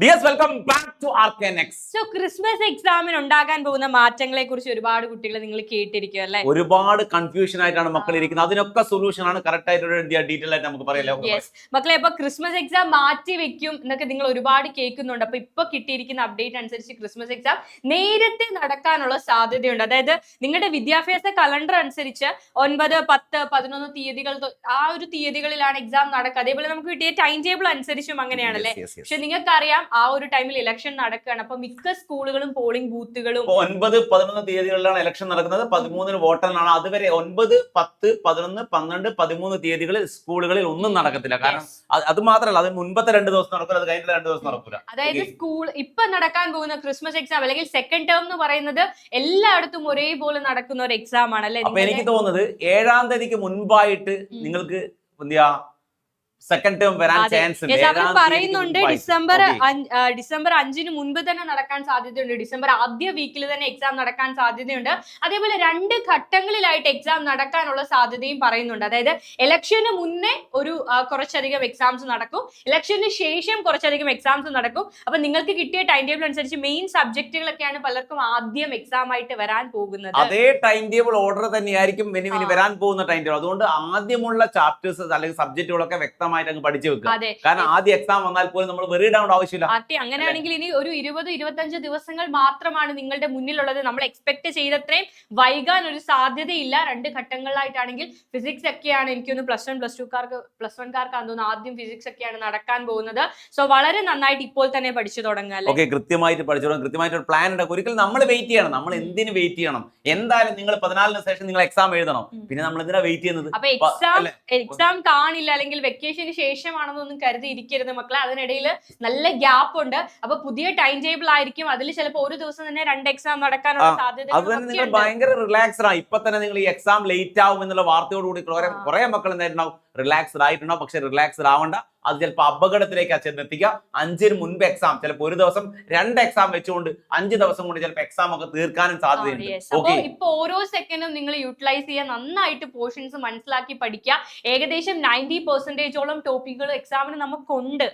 Dears welcome back to RKNX. So Christmas എക്സാമിന് ഉണ്ടാകാൻ പോകുന്ന മാറ്റങ്ങളെ കുറിച്ച് ഒരുപാട് കുട്ടികൾ നിങ്ങൾ കേട്ടിരിക്കും അല്ലേ? ഒരുപാട് കൺഫ്യൂഷൻ ആയിട്ടാണ് മക്കൾ ഇരിക്കുന്നത്. അതിനൊക്കെ സൊല്യൂഷൻ ആണ് കറക്റ്റ് ആയിട്ട് ഡീറ്റെയിൽ ആയിട്ട് നമുക്ക് പറയാം. മക്കളെ ഇപ്പൊ ക്രിസ്മസ് എക്സാം മാറ്റി വെക്കും എന്നൊക്കെ നിങ്ങൾ ഒരുപാട് കേൾക്കുന്നുണ്ട്. അപ്പൊ ഇപ്പൊ കിട്ടിയിരിക്കുന്ന അപ്ഡേറ്റ് അനുസരിച്ച് ക്രിസ്മസ് എക്സാം നേരത്തെ നടക്കാനുള്ള സാധ്യതയുണ്ട്. അതായത് നിങ്ങളുടെ വിദ്യാഭ്യാസ കലണ്ടർ അനുസരിച്ച് 9, 10, 11 തീയതികൾ ആ ഒരു തീയതികളിലാണ് എക്സാം നടക്കുക. അതേപോലെ നമുക്ക് കിട്ടിയ ടൈം ടേബിൾ അനുസരിച്ചും അങ്ങനെയാണല്ലേ? പക്ഷെ നിങ്ങൾക്കറിയാം ആ ഒരു ടൈമിൽ ഇലക്ഷൻ നടക്കുകയാണ്. അപ്പൊ മിക്ക സ്കൂളുകളും പോളിംഗ് ബൂത്തുകളും 9, 11 തീയതികളിലാണ് ഇലക്ഷൻ നടക്കുന്നത്. 13 വോട്ടെണ്ണാണ്. അതുവരെ 9, 10, 11, 12, 13 തീയതികളിൽ സ്കൂളുകളിൽ ഒന്നും നടക്കത്തില്ല. കാരണം അത് മാത്രമല്ല, അത് മുൻപത്തെ 2 ദിവസം നടക്കില്ല, അത് കഴിഞ്ഞ 2 ദിവസം നടക്കില്ല. അതായത് സ്കൂൾ ഇപ്പൊ നടക്കാൻ പോകുന്ന ക്രിസ്മസ് എക്സാം അല്ലെങ്കിൽ സെക്കൻഡ് ടേം എന്ന് പറയുന്നത് എല്ലായിടത്തും ഒരേപോലെ നടക്കുന്ന ഒരു എക്സാം ആണ് അല്ലെ? അപ്പൊ എനിക്ക് തോന്നുന്നത് 7-ാം തീയതിക്ക് മുൻപായിട്ട് നിങ്ങൾക്ക് സെക്കൻഡ് ടേം വരാൻ ചാൻസ് ഉണ്ട്. പറയുന്നുണ്ട് ഡിസംബർ 5-ന് മുൻപ് തന്നെ നടക്കാൻ സാധ്യതയുണ്ട്. ഡിസംബർ ആദ്യ വീക്കിൽ തന്നെ എക്സാം നടക്കാൻ സാധ്യതയുണ്ട്. അതേപോലെ 2 ഘട്ടങ്ങളിലായിട്ട് എക്സാം നടക്കാനുള്ള സാധ്യതയും പറയുന്നുണ്ട്. അതായത് ഇലക്ഷന് മുന്നേ ഒരു കുറച്ചധികം എക്സാംസ് നടക്കും, ഇലക്ഷന് ശേഷം കുറച്ചധികം എക്സാംസ് നടക്കും. അപ്പൊ നിങ്ങൾക്ക് കിട്ടിയ ടൈം ടേബിൾ അനുസരിച്ച് മെയിൻ സബ്ജക്റ്റുകളൊക്കെയാണ് പലർക്കും ആദ്യം എക്സാം ആയിട്ട് വരാൻ പോകുന്നത്. അതേ ടൈം ടേബിൾ ഓർഡർ തന്നെയായിരിക്കും വരാൻ പോകുന്ന ടൈം ടേബിൾ. അതുകൊണ്ട് ആദ്യമുള്ള ചാപ്റ്റേഴ്സ് അല്ലെങ്കിൽ സബ്ജക്റ്റുകളൊക്കെ വ്യക്തമായിട്ട് അങ്ങ് പഠിച്ചു വെക്കുക. കാരണം ആദ്യം എക്സാം വന്നാൽ പോലും നമ്മൾ വെറിഡ് ആവേണ്ട ആവശ്യമില്ല. അങ്ങനെയാണെങ്കിൽ ഇനി ഒരു 20-25 ദിവസങ്ങൾ മാത്രമാണ് നിങ്ങളുടെ മുന്നിലുള്ളത്. നമ്മൾ എക്സ്പെക്ട് ചെയ്തത്രയും വൈകാൻ ഒരു സാധ്യതയില്ല. 2 ഘട്ടങ്ങളിലായിട്ടാണെങ്കിൽ ഫിസിക്സ് ഒക്കെയാണ് എനിക്കൊന്ന് പ്ലസ് വൺകാർക്കാന്ന് തോന്നുന്നു ആദ്യം ഫിസിക്സ് ഒക്കെയാണ് നടക്കാൻ പോകുന്നത്. സോ വളരെ നന്നായിട്ട് ഇപ്പോൾ തന്നെ പഠിച്ചു തുടങ്ങാം. കൃത്യമായിട്ട് പഠിച്ചു തുടങ്ങും. കൃത്യമായിട്ട് ഒരു പ്ലാൻ ഉണ്ട്. ഒരിക്കലും നമ്മൾ വെയിറ്റ് ചെയ്യണം. നമ്മൾ എന്തിനു വെയിറ്റ് ചെയ്യണം? എന്തായാലും നിങ്ങൾ 14-ന് ശേഷം നിങ്ങൾ എക്സാം എഴുതണം. പിന്നെ നമ്മൾ എന്തിനാ വെയിറ്റ് ചെയ്യുന്നത്? അപ്പൊ എക്സാം കാണില്ല അല്ലെങ്കിൽ വെക്കേഷൻ ശേഷമാണെന്നൊന്നും കരുതി ഇരിക്കരുത് മക്കളെ. അതിനിടയിൽ നല്ല ഗ്യാപ്പ് ഉണ്ട്. അപ്പൊ പുതിയ ടൈം ടേബിൾ ആയിരിക്കും. അതിൽ ചിലപ്പോൾ ഒരു ദിവസം തന്നെ 2 എക്സാം നടക്കാനുള്ള സാധ്യത. നിങ്ങൾ ഭയങ്കര റിലാക്സ്ഡ് ആണ്. ഇപ്പൊ തന്നെ നിങ്ങൾ ഈ എക്സാം ലേറ്റ് ആവും എന്നുള്ള വാർത്തയോടുകൂടി കുറെ മക്കൾ എന്തായിട്ടുണ്ടാവും, റിലാക്സ്ഡ് ആയിട്ടുണ്ടാവും. പക്ഷെ റിലാക്സ്ഡ് ആവണ്ട. അത് ചിലപ്പോൾ അപകടത്തിലേക്ക് ചെന്നെത്തിക്കുക. 5-ന് മുൻപ് എക്സാം, ചിലപ്പോൾ ഒരു ദിവസം 2 എക്സാം വെച്ചുകൊണ്ട് 5 ദിവസം കൊണ്ട് ചിലപ്പോൾ എക്സാം ഒക്കെ തീർക്കാനും സാധ്യതയുണ്ട്. ഇപ്പൊ ഓരോ സെക്കൻഡും നിങ്ങൾ യൂട്ടിലൈസ് ചെയ്യാൻ നന്നായിട്ട് പോർഷൻസ് മനസ്സിലാക്കി പഠിക്കുക. ഏകദേശം 90% ടോപ്പിക്കുകൾ എക്സാമിന് നമുക്കുണ്ട്.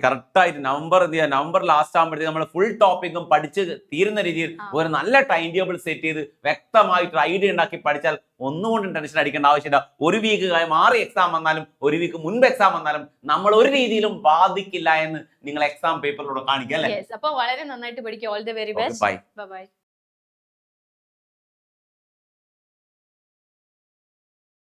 കറക്റ്റ് ആയിട്ട് നവംബർ ലാസ്റ്റ് ആകുമ്പോഴത്തേക്ക് നമ്മൾ ഫുൾ ടോപ്പിക്കും പഠിച്ച് തീരുന്ന രീതിയിൽ ഒരു നല്ല ടൈം ടേബിൾ സെറ്റ് ചെയ്ത് വ്യക്തമായിട്ട് ഐഡിയ ഉണ്ടാക്കി പഠിച്ചാൽ ഒന്നുകൊണ്ടും ടെൻഷൻ അടിക്കേണ്ട ആവശ്യമില്ല. ഒരു വീക്ക് മാറി എക്സാം വന്നാലും ഒരു വീക്ക് മുൻപ് എക്സാം വന്നാലും നമ്മൾ ഒരു രീതിയിലും ബാധിക്കില്ല എന്ന് നിങ്ങൾ എക്സാം പേപ്പറിലൂടെ കാണിക്കുക അല്ലേ? അപ്പൊ വളരെ നന്നായിട്ട് പഠിക്കുക. All the very best. By.